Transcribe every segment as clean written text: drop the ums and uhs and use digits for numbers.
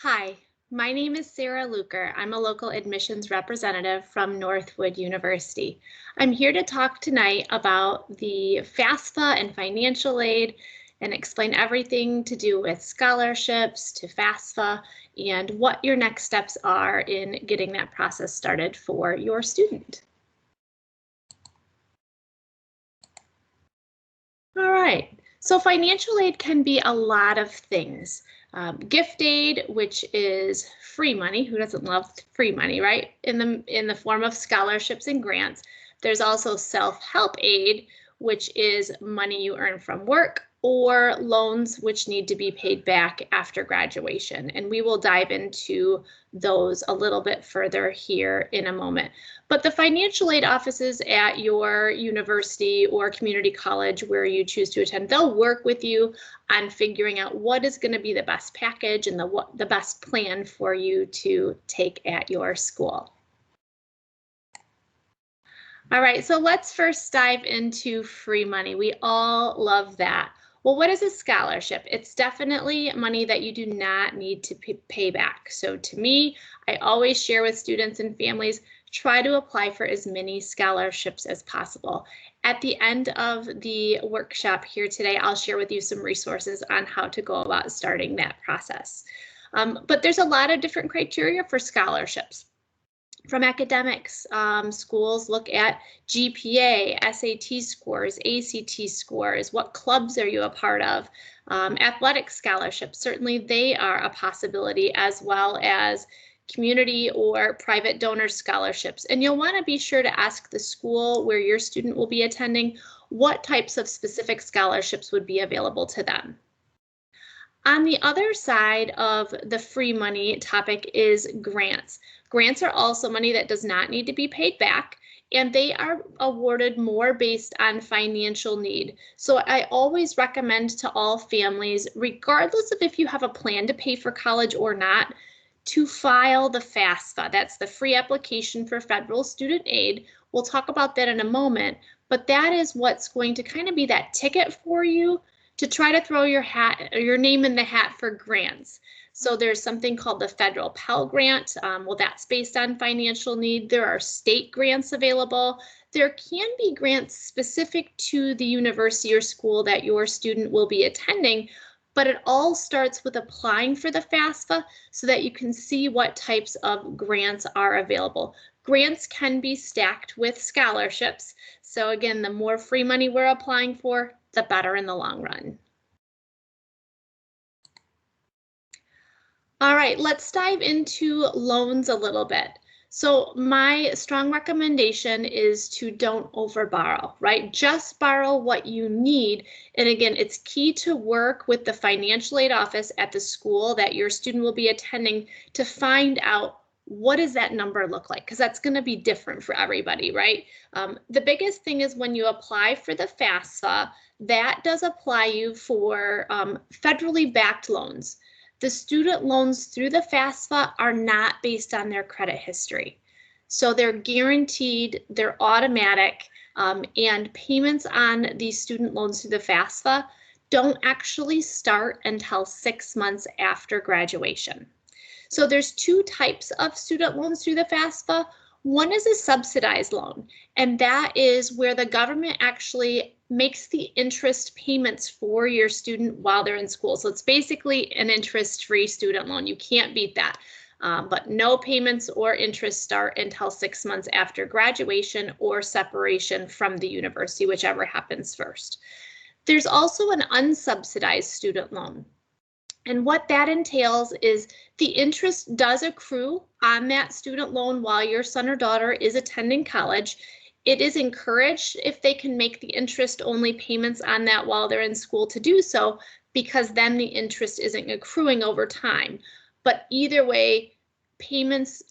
Hi, my name is Sarah Luker. I'm a local admissions representative from Northwood University. I'm here to talk tonight about the FAFSA and financial aid and explain everything to do with scholarships to FAFSA and what your next steps are in getting that process started for your student. All right, so financial aid can be a lot of things. Gift aid, which is free money. Who doesn't love free money, right? In the form of scholarships and grants. There's also self-help aid, which is money you earn from work, or loans which need to be paid back after graduation. And we will dive into those a little bit further here in a moment. But the financial aid offices at your university or community college where you choose to attend, they'll work with you on figuring out what is going to be the best package and the best plan for you to take at your school. All right, so let's first dive into free money. We all love that. Well, what is a scholarship? It's definitely money that you do not need to pay back. So to me, I always share with students and families, try to apply for as many scholarships as possible. At the end of the workshop here today, I'll share with you some resources on how to go about starting that process. But there's a lot of different criteria for scholarships. From academics, schools look at GPA, SAT scores, ACT scores, what clubs are you a part of? Athletic scholarships, certainly they are a possibility, as well as community or private donor scholarships. And you'll want to be sure to ask the school where your student will be attending what types of specific scholarships would be available to them. On the other side of the free money topic is grants. Grants are also money that does not need to be paid back, and they are awarded more based on financial need. So I always recommend to all families, regardless of if you have a plan to pay for college or not, to file the FAFSA. That's the free application for federal student aid. We'll talk about that in a moment, but that is what's going to kind of be that ticket for you to try to throw your name in the hat for grants. So there's something called the federal Pell Grant. Well, that's based on financial need. There are state grants available. There can be grants specific to the university or school that your student will be attending, but it all starts with applying for the FAFSA so that you can see what types of grants are available. Grants can be stacked with scholarships. So again, the more free money we're applying for, the better in the long run. All right, let's dive into loans a little bit. So my strong recommendation is to don't overborrow, right? Just borrow what you need. And again, it's key to work with the financial aid office at the school that your student will be attending to find out what does that number look like? Because that's going to be different for everybody, right? The biggest thing is when you apply for the FAFSA, that does apply you for federally backed loans. The student loans through the FAFSA are not based on their credit history. So they're guaranteed, they're automatic, and payments on these student loans through the FAFSA don't actually start until 6 months after graduation. So there's two types of student loans through the FAFSA. One is a subsidized loan, and that is where the government actually makes the interest payments for your student while they're in school. So it's basically an interest-free student loan. You can't beat that. But no payments or interest start until 6 months after graduation or separation from the university, whichever happens first. There's also an unsubsidized student loan. And what that entails is the interest does accrue on that student loan while your son or daughter is attending college. It is encouraged if they can make the interest-only payments on that while they're in school to do so, because then the interest isn't accruing over time. But either way, payments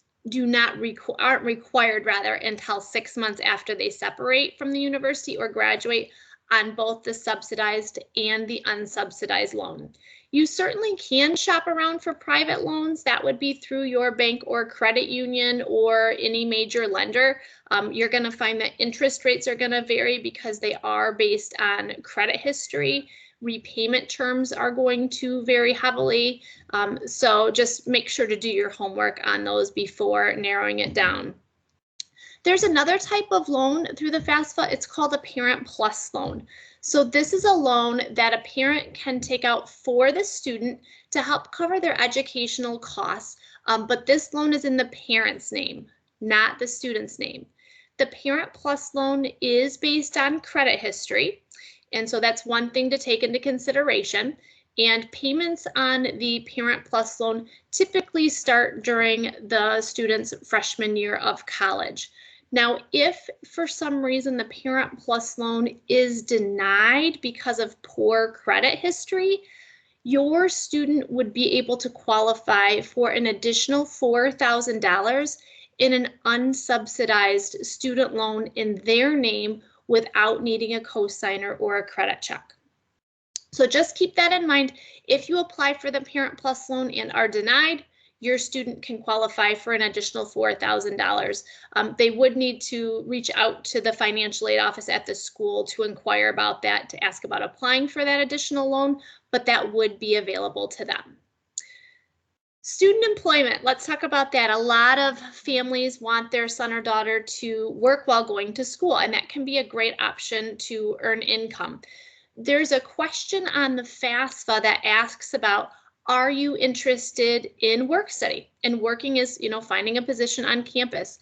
aren't required until 6 months after they separate from the university or graduate on both the subsidized and the unsubsidized loan. You certainly can shop around for private loans. That would be through your bank or credit union or any major lender. You're going to find that interest rates are going to vary because they are based on credit history, repayment terms are going to vary heavily. So just make sure to do your homework on those before narrowing it down. There's another type of loan through the FAFSA. It's called a Parent Plus loan. So this is a loan that a parent can take out for the student to help cover their educational costs, but this loan is in the parent's name, not the student's name. The Parent Plus loan is based on credit history, and so that's one thing to take into consideration. And payments on the Parent Plus loan typically start during the student's freshman year of college. Now, if for some reason the Parent Plus loan is denied because of poor credit history, your student would be able to qualify for an additional $4,000 in an unsubsidized student loan in their name without needing a cosigner or a credit check. So just keep that in mind. If you apply for the Parent Plus loan and are denied, your student can qualify for an additional $4,000. They would need to reach out to the financial aid office at the school to inquire about that, to ask about applying for that additional loan, but that would be available to them. Student employment, let's talk about that. A lot of families want their son or daughter to work while going to school, and that can be a great option to earn income. There's a question on the FAFSA that asks about, are you interested in work study? And working is, finding a position on campus.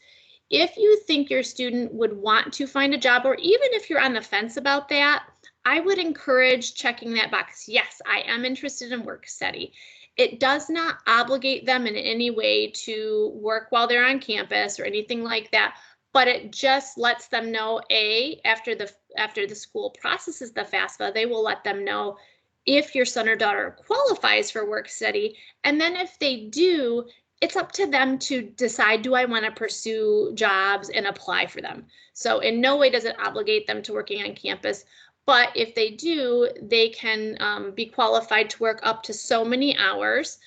If you think your student would want to find a job, or even if you're on the fence about that, I would encourage checking that box. Yes, I am interested in work study. It does not obligate them in any way to work while they're on campus or anything like that, but it just lets them know, after the school processes the FAFSA, they will let them know if your son or daughter qualifies for work study. And then if they do, it's up to them to decide, do I want to pursue jobs and apply for them? So in no way does it obligate them to working on campus. But if they do, they can be qualified to work up to so many hours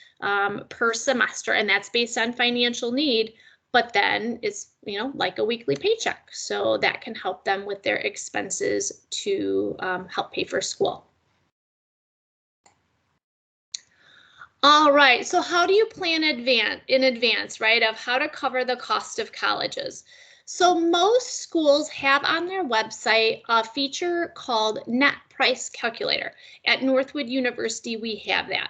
per semester, and that's based on financial need. But then it's, like a weekly paycheck. So that can help them with their expenses to help pay for school. All right, so how do you plan in advance, right, of how to cover the cost of colleges? So most schools have on their website a feature called Net Price Calculator. At Northwood University, we have that.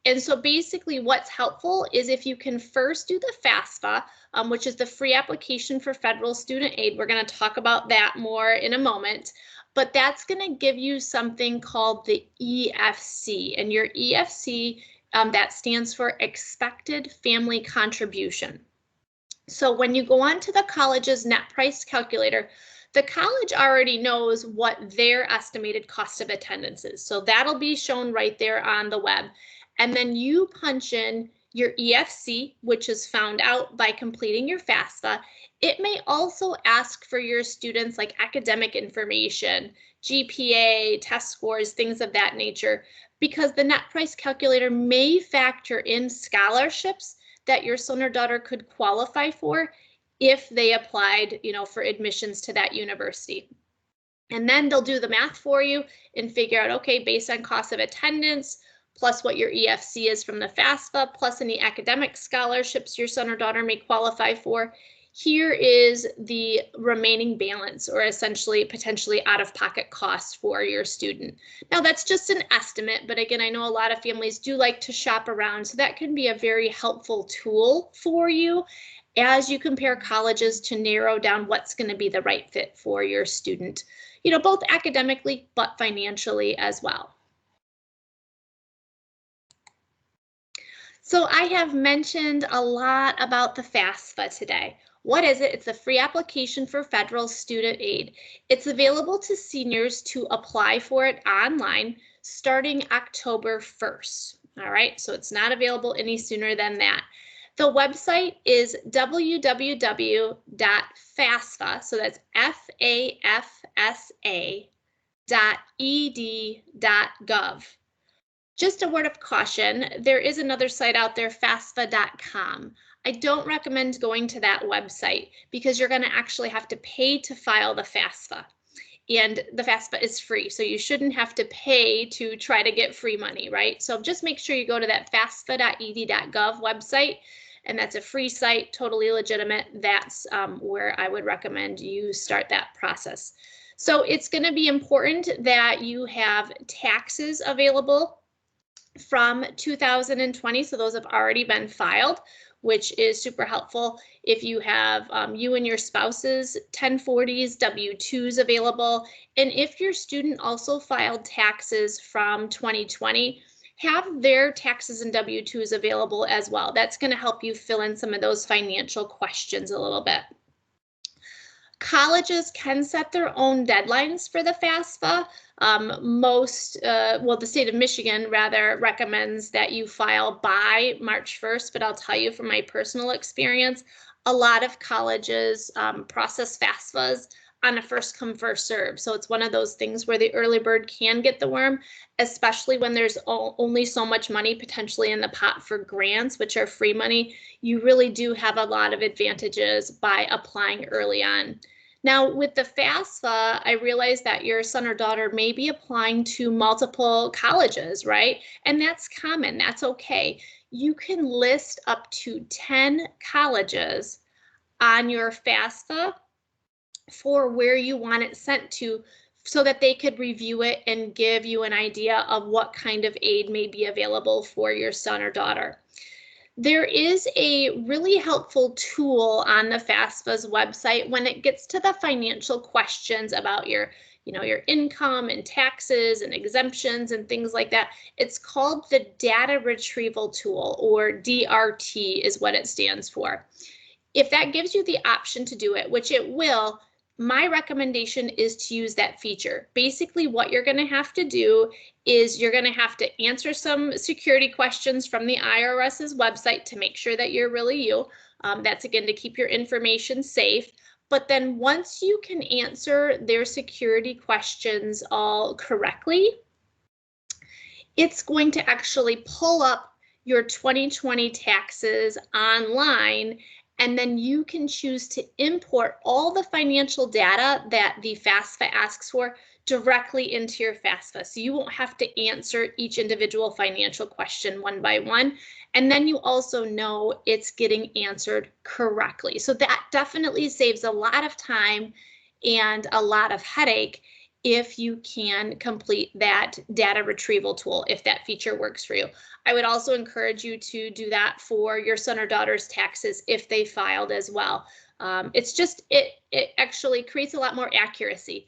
And so basically what's helpful is if you can first do the FAFSA, which is the free application for federal student aid. We're going to talk about that more in a moment. But that's going to give you something called the EFC. And your EFC, that stands for Expected Family Contribution. So when you go on to the college's net price calculator, the college already knows what their estimated cost of attendance is. So that'll be shown right there on the web. And then you punch in your EFC, which is found out by completing your FAFSA. It may also ask for your students like academic information, GPA, test scores, things of that nature, because the net price calculator may factor in scholarships that your son or daughter could qualify for if they applied, for admissions to that university. And then they'll do the math for you and figure out, okay, based on cost of attendance, plus what your EFC is from the FAFSA, plus any academic scholarships your son or daughter may qualify for, here is the remaining balance, or essentially potentially out-of-pocket costs for your student. Now that's just an estimate, but again, I know a lot of families do like to shop around, so that can be a very helpful tool for you as you compare colleges to narrow down what's going to be the right fit for your student, both academically but financially as well. So I have mentioned a lot about the FAFSA today. What is it? It's a free application for federal student aid. It's available to seniors to apply for it online starting October 1st. All right, so it's not available any sooner than that. The website is www.FAFSA, so that's FAFSA.ed.gov. Just a word of caution, there is another site out there, FAFSA.com. I don't recommend going to that website because you're going to actually have to pay to file the FAFSA. and the FAFSA is free, so you shouldn't have to pay to try to get free money, right? So just make sure you go to that fafsa.ed.gov website, and that's a free site, totally legitimate. That's where I would recommend you start that process. So it's going to be important that you have taxes available from 2020, so those have already been filed, which is super helpful. If you have you and your spouse's 1040s, W-2s available, and if your student also filed taxes from 2020, have their taxes and W-2s available as well. That's going to help you fill in some of those financial questions a little bit. Colleges can set their own deadlines for the FAFSA. The state of Michigan rather recommends that you file by March 1st, but I'll tell you from my personal experience, a lot of colleges process FAFSAs on a first come first serve. So it's one of those things where the early bird can get the worm, especially when there's only so much money potentially in the pot for grants, which are free money. You really do have a lot of advantages by applying early on. Now with the FAFSA, I realize that your son or daughter may be applying to multiple colleges, right? And that's common, that's okay. You can list up to 10 colleges on your FAFSA for where you want it sent to, so that they could review it and give you an idea of what kind of aid may be available for your son or daughter. There is a really helpful tool on the FAFSA's website when it gets to the financial questions about your income and taxes and exemptions and things like that. It's called the Data Retrieval Tool, or DRT is what it stands for. If that gives you the option to do it, which it will, my recommendation is to use that feature. Basically, what you're going to have to do is you're going to have to answer some security questions from the IRS's website to make sure that you're really you. That's again to keep your information safe. But then once you can answer their security questions all correctly, it's going to actually pull up your 2020 taxes online, and then you can choose to import all the financial data that the FAFSA asks for directly into your FAFSA. So you won't have to answer each individual financial question one by one. And then you also know it's getting answered correctly. So that definitely saves a lot of time and a lot of headache if you can complete that data retrieval tool, if that feature works for you. I would also encourage you to do that for your son or daughter's taxes if they filed as well. It actually creates a lot more accuracy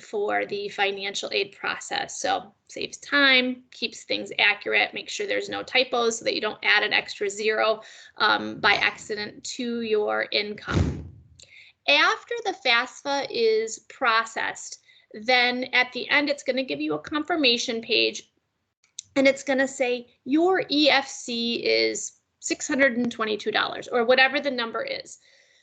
for the financial aid process. So saves time, keeps things accurate, make sure there's no typos so that you don't add an extra zero by accident to your income. After the FAFSA is processed, then at the end, it's going to give you a confirmation page, and it's going to say your EFC is $622 or whatever the number is.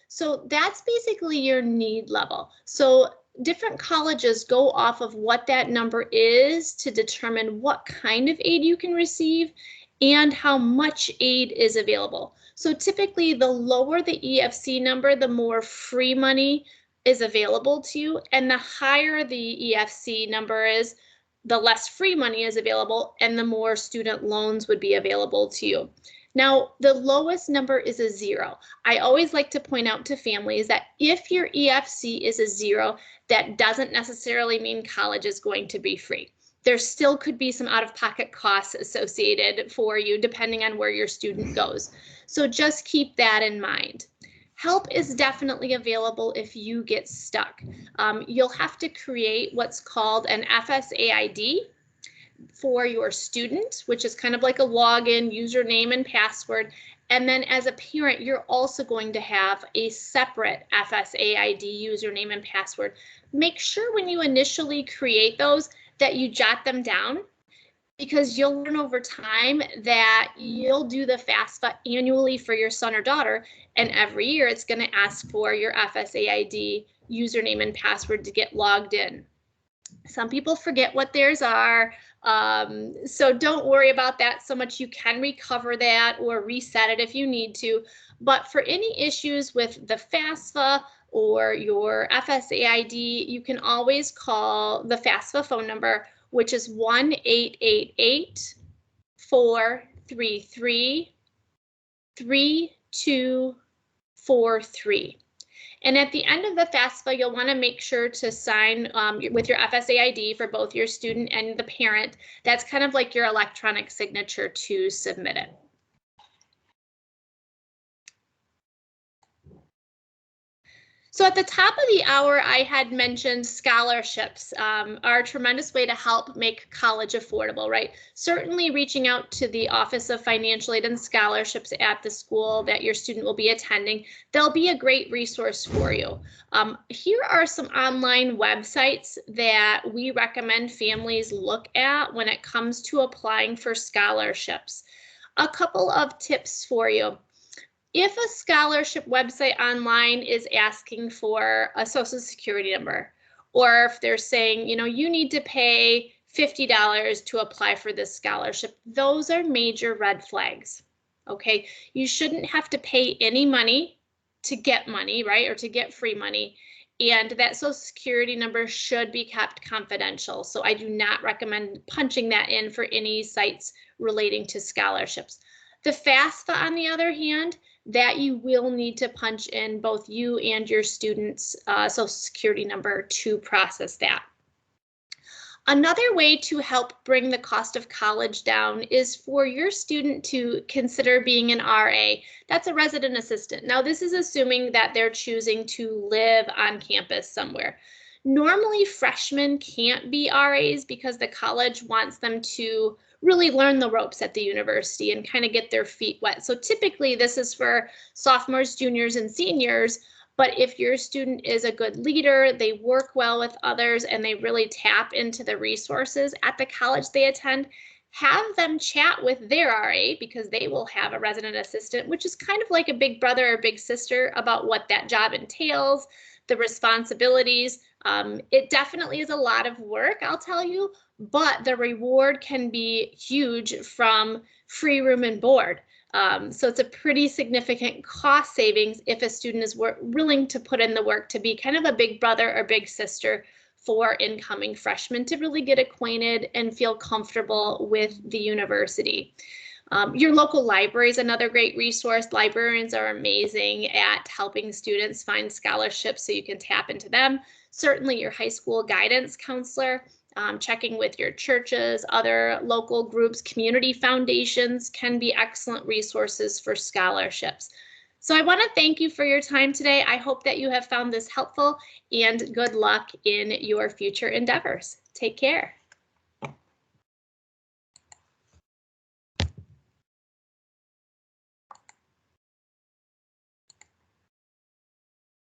So that's basically your need level. So different colleges go off of what that number is to determine what kind of aid you can receive and how much aid is available. So typically the lower the EFC number, the more free money is available to you, and the higher the EFC number is, the less free money is available and the more student loans would be available to you. Now, the lowest number is a 0. I always like to point out to families that if your EFC is a 0, that doesn't necessarily mean college is going to be free. There still could be some out-of-pocket costs associated for you depending on where your student goes. So just keep that in mind. Help is definitely available if you get stuck. You'll have to create what's called an FSA ID for your student, which is kind of like a login, username, and password. And then as a parent, you're also going to have a separate FSA ID username and password. Make sure when you initially create those that you jot them down, because you'll learn over time that you'll do the FAFSA annually for your son or daughter, and every year it's going to ask for your FSA ID username and password to get logged in. Some people forget what theirs are, so don't worry about that so much. You can recover that or reset it if you need to. But for any issues with the FAFSA or your FSA ID, you can always call the FAFSA phone number, which is 1-888-433-3243. And at the end of the FAFSA, you'll want to make sure to sign with your FSA ID for both your student and the parent. That's kind of like your electronic signature to submit it. So at the top of the hour, I had mentioned scholarships are a tremendous way to help make college affordable, right? Certainly reaching out to the Office of Financial Aid and Scholarships at the school that your student will be attending. They'll be a great resource for you. Here are some online websites that we recommend families look at when it comes to applying for scholarships. A couple of tips for you. If a scholarship website online is asking for a social security number, or if they're saying, you know, you need to pay $50 to apply for this scholarship, those are major red flags. Okay, you shouldn't have to pay any money to get money, right? Or to get free money. And that social security number should be kept confidential. So I do not recommend punching that in for any sites relating to scholarships. The FAFSA, on the other hand, that you will need to punch in both you and your student's social security number to process that. Another way to help bring the cost of college down is for your student to consider being an RA. That's a resident assistant. Now, this is assuming that they're choosing to live on campus somewhere. Normally, freshmen can't be RAs because the college wants them to really learn the ropes at the university and kind of get their feet wet. So typically this is for sophomores, juniors, and seniors. But if your student is a good leader, they work well with others, and they really tap into the resources at the college they attend, have them chat with their RA, because they will have a resident assistant, which is kind of like a big brother or big sister, about what that job entails, the responsibilities. It definitely is a lot of work, I'll tell you, but the reward can be huge from free room and board. So it's a pretty significant cost savings if a student is willing to put in the work to be kind of a big brother or big sister for incoming freshmen to really get acquainted and feel comfortable with the university. Your local library is another great resource. Librarians are amazing at helping students find scholarships, so you can tap into them. Certainly your high school guidance counselor, checking with your churches, other local groups, community foundations can be excellent resources for scholarships. So I want to thank you for your time today. I hope that you have found this helpful, and good luck in your future endeavors. Take care.